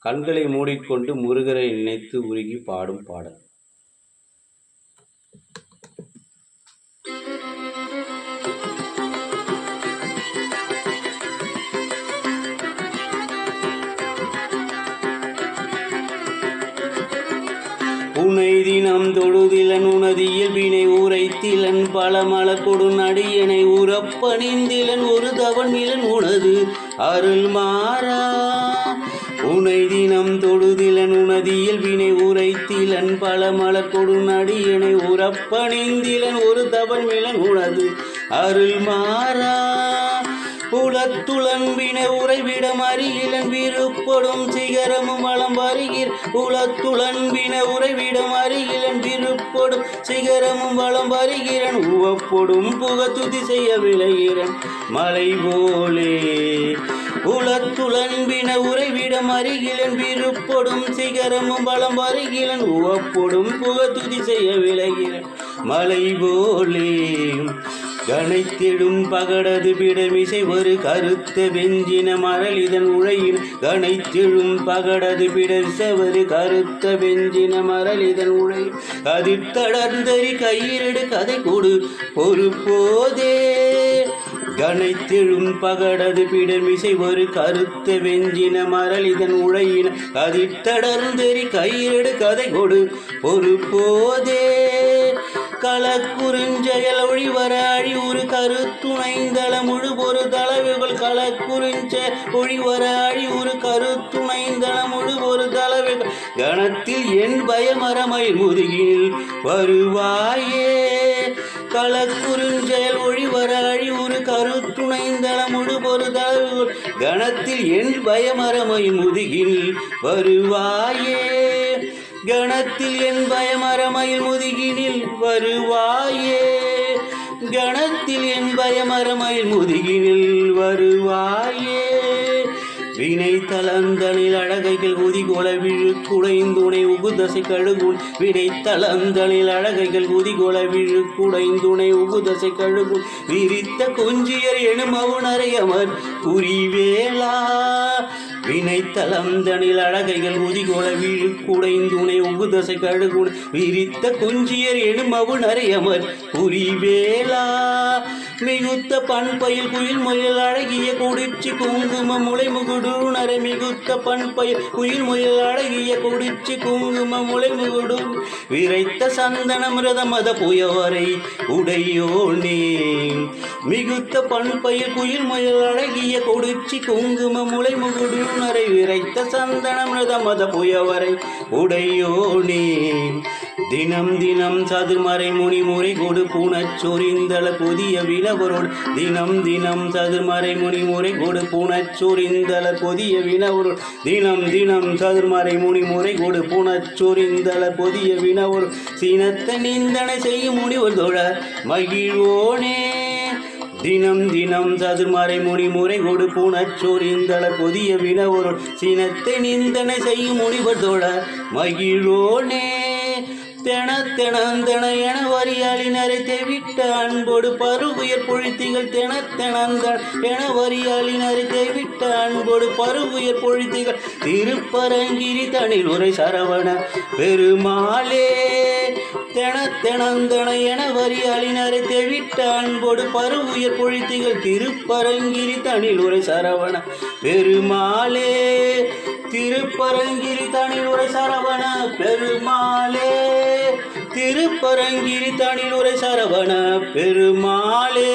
கண்களை மூடிக்கொண்டு முருகரை நினைத்து உருகி பாடும் பாடல். உனை தினம் தொழுதிலன் உனது இயல்பினை உரைத்திலன் பலமல கொடு நடியனை உறப்பணிந்திலன் ஒரு தவன் இலன் உனது அருள் மாறா. உனை தினம் தொழுதிலன் உனது இயல்பினை உரைத்திலன் பலமல கொடு நடியனை உறப்பணிந்திலன் ஒரு தவன் இலன் உனது அருள் மாறா. உளத்துளம்பின உறைவிடம் அறிகிலன் விருப்படும் சிகரமும் வளம் வருகிற. உளத்துளம்பின உறைவிடம் அறிகிலன் விருப்படும் சிகரமும் வளம் வருகிறன். உவப்பொடும் புகத்துதி செய்ய விளைகிறன் மலை போலே. உளத்துளம்பின உறைவிடம் அறிகிலன் விருப்படும் சிகரமும் வளம் வருகிலன். உவப்பொடும் புகத்துதி செய்ய விளைகிறன் மலை போலே. கனைத்திடும் பகடது பிடமிசை ஒரு கருத்த வெஞ்சின மரல் இதன் உழையின். கனைத்திடும் பகடது பிடமிசை ஒரு கருத்த வெஞ்சின மரல் இதன் உழையின். கதிர்த்தடர்ந்தறி கையிரடு கதை கொடு பொறுப்போதே. கனைத்திடும் பகடது பிடமிசை ஒரு கருத்த வெஞ்சின மரல் இதன் உழையின். கதிர்த்தடர்ந்தறி கையிரடு கதை கொடு பொறுப்போதே. களக்குறுஞ்செயல் ஒழிவர அழிவுறு கருத்துணைந்தள முழு பொரு தளவுகள். களக்குறுஞ்ச ஒழிவர அழிவுறு கருத்துணைந்தள முழு பொரு தளவுகள். கணத்தில் என் பயமரமயில் முதுகில் வருவாயே. களக்குறுஞ்செயல் ஒழிவர அழிவுறு கருத்துணைந்தள முழு பொரு தளவுகள். கணத்தில் என் பயமரமயில் முதுகில் வருவாயே. கணத்தில் என் பயமரமயில் முதுகினில் வருவாயே. கணத்தில் என் பயமரமயில் முதுகினில் வருவாயே. வினை தளந்தனில் அழகைகள் உதிகொல விழு குடைந்துணை உகுதசை கழுகுன். வினை தளந்தனில் அழகைகள் உதிகொல விழு குடைந்துணை உகுதசை கழுகுன். விரித்த கொஞ்சியர் எனும் அவுணரை அமர் குறிவேலா. வினை தளந்தனில் அழகைகள் உதிகொல விழு குடைந்துணை உகுதசை கழுகுன். விரித்த கொஞ்சியர் எனும் அவுணரை அமர் குறிவேலா. மிகுத்த பண்பயில் குயில் முயல் அழகிய குடிச்சி குங்கும முளை முகுடு நரை. மிகுத்த பண்பயில் குயில் முயல் அழகிய குடிச்சி குங்கும முளை முகுடு. விரைத்த சந்தன மிருத மத புயவரை உடையோனே. மிகுத்த பண்பயில் குயில் முயல் அழகிய குடிச்சி குங்கும முளை முகுடு நரை. விரைத்த சந்தன மிருத மத புயவரை உடையோனே. தினம் தினம் சதுர்மறை முனி முறை கொடு பூனச்சொரிந்தள புதிய வினவரோடு. தினம் தினம் சதுர்மறை முனி முறை கொடு பூனச்சொரிந்தள புதிய வினவரோடு. தினம் தினம் சதுர்மறை முனி முறை கொடு பூனச்சொரிந்தள புதிய வினவரோடு. சீனத்த நிந்தனை செய்யும் முனிவர் தோழ மகிழ்வோனே. தினம் தினம் சதுர்மறை முனி முறை கொடு பூனச்சொரிந்தள புதிய வினவரோடு. சீனத்தை நிந்தனை செய்யும் முனிவர் தோழ மகிழ்வோனே. தெனத்தெனந்தன என வரியாளினரை தெவிட்ட அன்போடு பருவுயர் பொழித்திகள். தெனத்தெனந்தன என வரியாளினரை தெவிட்ட அன்போடு பருவுயர் பொழித்திகள். திருப்பரங்கிரி தனில் உரை சரவண பெருமாளே. தெனத்தெனந்தன என வரியாளினரை தெவிட்ட அன்போடு பருவுயர் பொழித்திகள். திருப்பரங்கிரி தனில் உரை சரவண பெருமாளே. திருப்பரங்கிரி தனில் உரை சரவண பெருமாளே. திருப்பரங்கிரி தனில் உரை சரவண பெருமாளே.